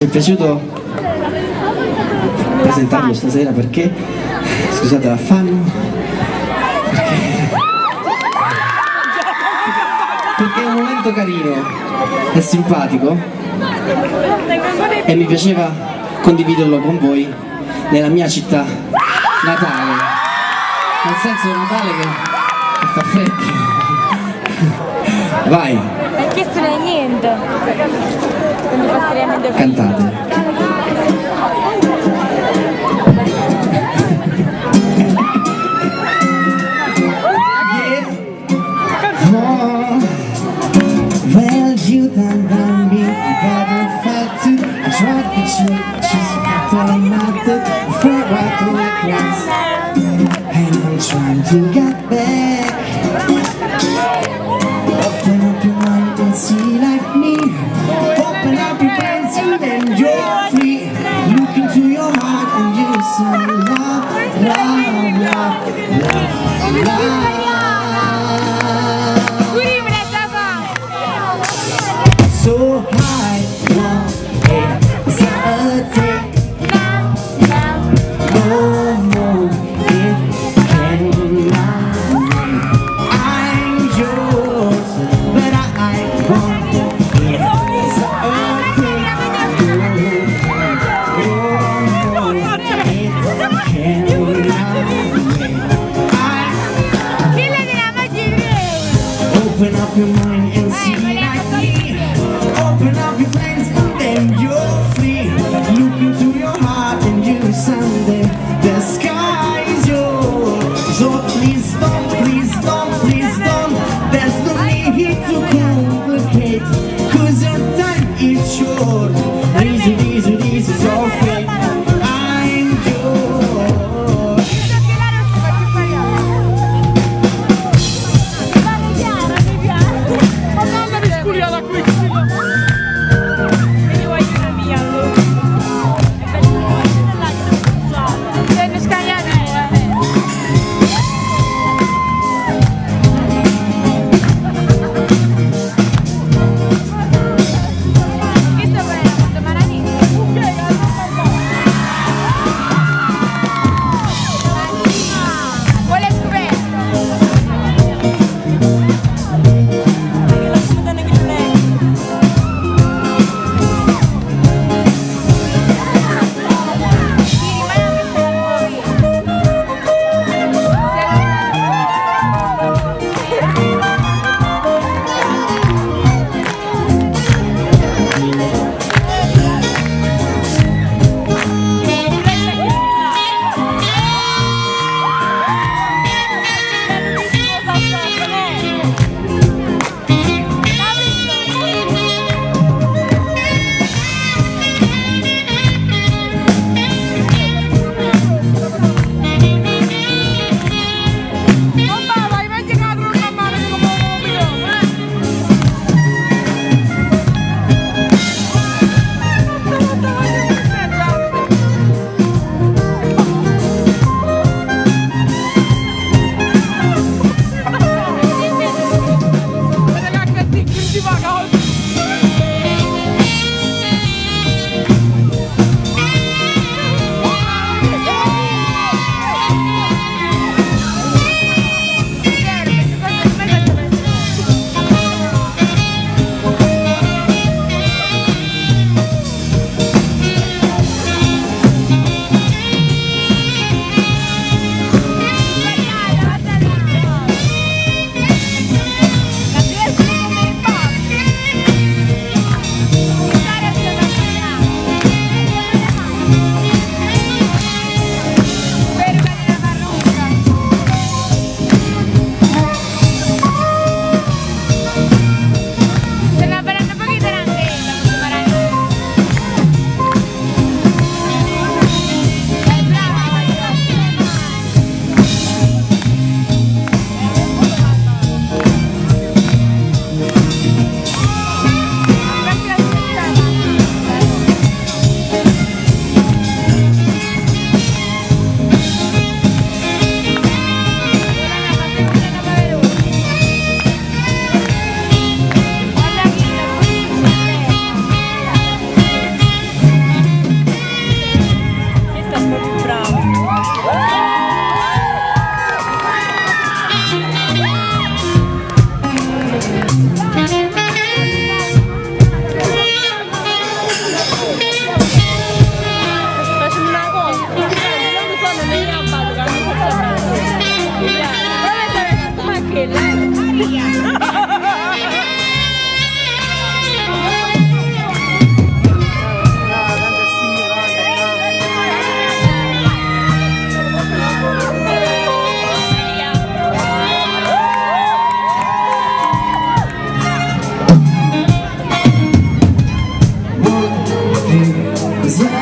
Mi è piaciuto presentarlo stasera perché, scusate l'affanno, perché è un momento carino, è simpatico e mi piaceva condividerlo con voi nella mia città natale, nel senso Natale che fa freddo. Vai! Non chiesto niente. Quindi passeremo a Cantate. Well, you done me better felt to I tried to just got on my bed before I do it once, and I'm trying to get back. Open up your mind and see like me. Open up your brains and then you're free. Look into your heart and you say love, love, love, love, love. So high, one, it's a take. No more, it cannot wait. I'm yours, but I want it. It's a take. No more, it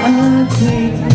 a date